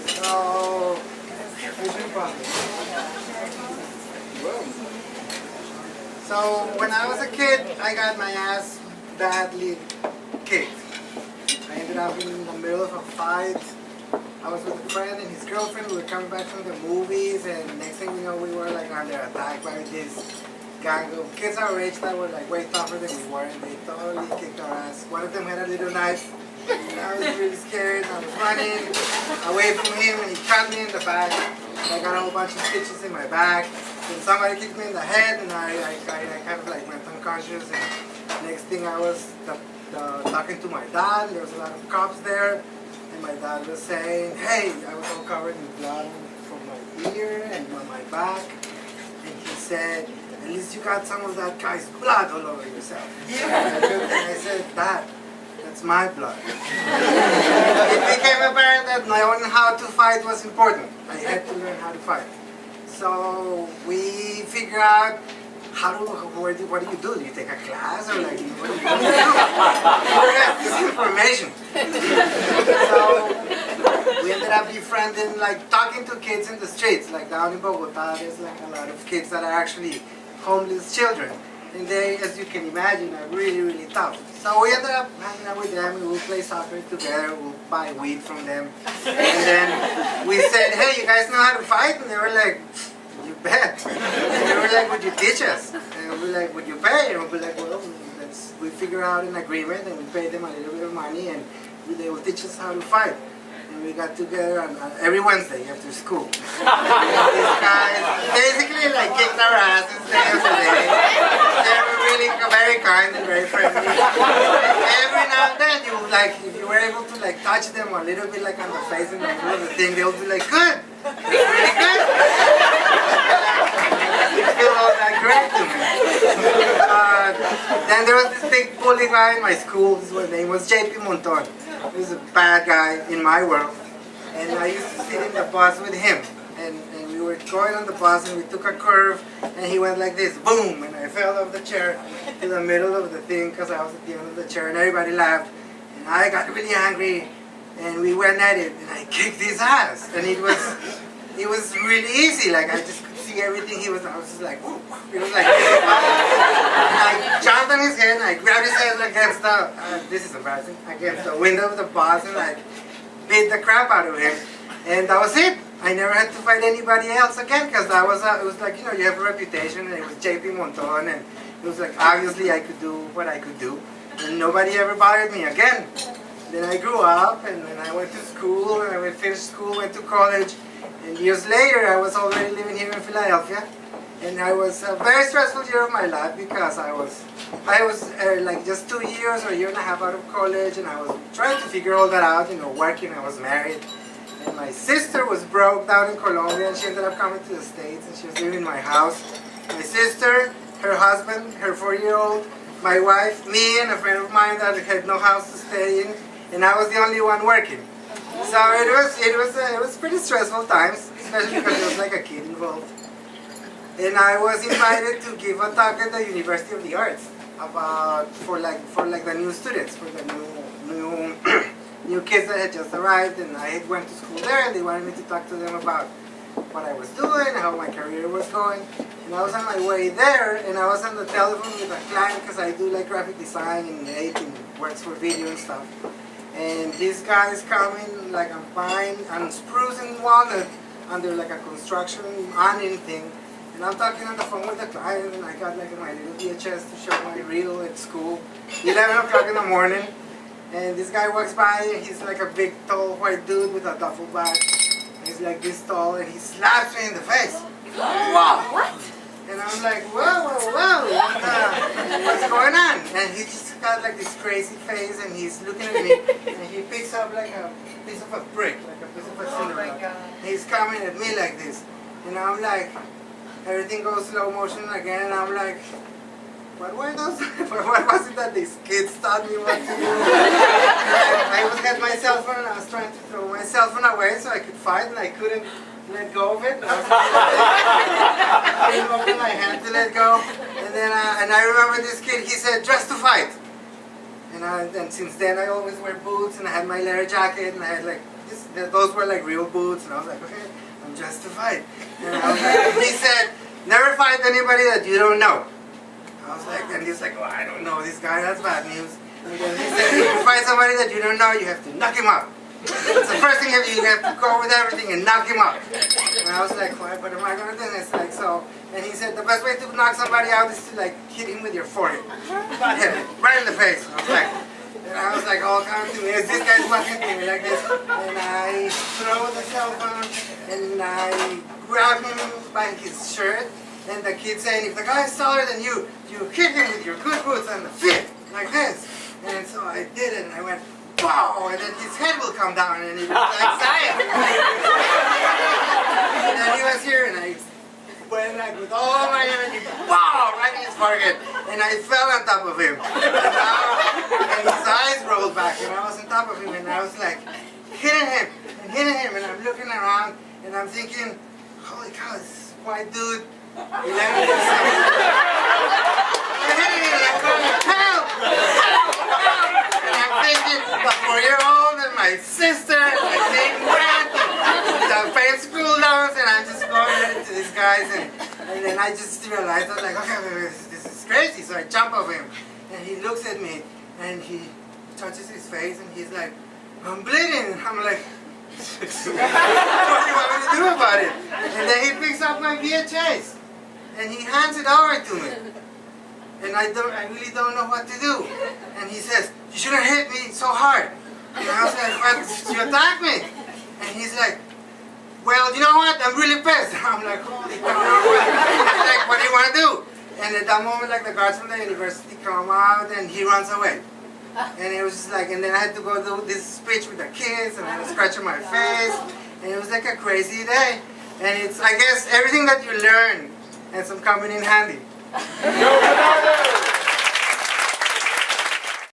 So, so when I was a kid, I got my ass badly kicked. I ended up in the middle of a fight. I was with a friend and his girlfriend. We were coming back from the movies, and next thing we know, we were like under attack by this gang of kids our age that were like way tougher than we were, and they totally kicked our ass. One of them had a little knife, and I was really scared. I was running away from him, and he cut me in the back. I got a whole bunch of stitches in my back. Then somebody kicked me in the head, and I kind of like went unconscious. And next thing I was talking to my dad. There was a lot of cops there. And my dad was saying, hey, I was all covered in blood from my ear and on my back. And he said, at least you got some of that guy's blood all over yourself. Yeah. And I said, Dad, that's my blood. It became apparent that knowing how to fight was important. I had to learn how to fight. So we figured out what do you do? Do you take a class or like what do you do? This information. So we ended up befriending, like talking to kids in the streets. Like down in Bogota, there's like a lot of kids that are actually homeless children. And they, as you can imagine, are really, really tough. So we ended up hanging out with them, and we'll play soccer together, we'll buy weed from them. And then we said, hey, you guys know how to fight? And they were like, you bet. And they were like, would you teach us? And we were like, would you pay? And we were like, well, we figure out an agreement, and we pay them a little bit of money, and they will teach us how to fight. And we got together on, every Wednesday after school. These guys basically like kicked our asses day after day. They were really very kind and very friendly. Every now and then, if you were able to like touch them a little bit like on the face in the middle of the thing, they would be like, good, that's really good. It felt all that great to me. Then there was this big bully guy in my school. His name was JP Monton. He was a bad guy in my world, and I used to sit in the bus with him, and we were going on the bus, and we took a curve, and he went like this, boom, and I fell off the chair to the middle of the thing because I was at the end of the chair, and everybody laughed, and I got really angry, and we went at it, and I kicked his ass, and it was really easy. Like I just could see everything I was just like, whoop. It was like, and I jumped on his head, and I grabbed his head against the, this is embarrassing, against the window of the bus, and I beat the crap out of him, and that was it. I never had to fight anybody else again, because that was, it was like, you know, you have a reputation, and it was JP Monton, and it was like, obviously I could do what I could do, and nobody ever bothered me again. Then I grew up, and then I went to school, and I finished school, went to college, and years later I was already living here in Philadelphia. And I was a very stressful year of my life because I was like just 2 years or a year and a half out of college, and I was trying to figure all that out, you know, working. I was married, and my sister was broke down in Colombia, and she ended up coming to the States, and she was living in my house. My sister, her husband, her 4-year-old, my wife, me, and a friend of mine that had no house to stay in, and I was the only one working. So it was pretty stressful times, especially because there was like a kid involved. And I was invited to give a talk at the University of the Arts about for the new students, for the new kids that had just arrived, and I had went to school there, and they wanted me to talk to them about what I was doing, how my career was going. And I was on my way there, and I was on the telephone with a client because I do like graphic design and editing, works for video and stuff. And this guy is coming like I'm pine and spruce and walnut under like a construction awning thing. And I'm talking on the phone with the client, and I got like my little VHS to show my reel at school, 11 o'clock in the morning. And this guy walks by, and he's like a big, tall, white dude with a duffel bag. And he's like this tall, and he slaps me in the face. Wow! What? And I'm like, whoa, what's going on? And he just got like this crazy face, and he's looking at me, and he picks up like a piece of a brick, like a piece of a cinder block. And he's coming at me like this. And I'm like, everything goes slow motion again, and I'm like, what were those? What was it that these kids taught me what to do? I had my cell phone, and I was trying to throw my cell phone away so I could fight, and I couldn't let go of it. I couldn't open my hand to let go. And then I remember this kid, he said, dress to fight. And since then I always wear boots, and I had my leather jacket, and I had like those were like real boots, and I was like, okay, I'm justified. And I was like, he said, never fight anybody that you don't know. I was like, and he's like, oh, I don't know this guy, that's bad news. And then he said, if you find somebody that you don't know, you have to knock him out. It's the first thing you have to go with everything and knock him out. And I was like, what am I going to do? And it's like, so, and he said, the best way to knock somebody out is to like hit him with your forehead. Right in the face. I was like, oh, come to me. As this guy's walking to me like this. And I throw the cell phone and I grab him by his shirt. And the kid saying, if the guy is taller than you, you hit him with your good boots on the feet, like this. And so I did it, and I went, wow, and then his head will come down, and he was like, Zion. And then he was here, and I went like with all my energy, wow, right in his forehead. And I fell on top of him. And his eyes rolled back, and I was on top of him, and I was like, hitting him, and I'm looking around, and I'm thinking, holy cow, this white dude, 11 years old. I'm hitting him, I'm going, help! And I'm thinking, the 4-year-old and my sister, my big friend, the paid school loans, and I'm just going to these guys, and then I just realized, I was like, okay, this is crazy, so I jump off him, and he looks at me, and he touches his face, and he's like, I'm bleeding, and I'm like, what do you want me to do about it? And then he picks up my VHS, and he hands it over to me. And I really don't know what to do. And he says, you shouldn't hit me so hard. And I was like, what? You attacked me. And he's like, well, you know what? I'm really pissed. I'm like, holy cow. He's like, what do you want to do? And at that moment, like, the guards from the university come out, and he runs away. And it was just like, and then I had to go do this speech with the kids, and I was scratching my face. And it was like a crazy day. And it's, I guess, everything that you learn ends up coming in handy.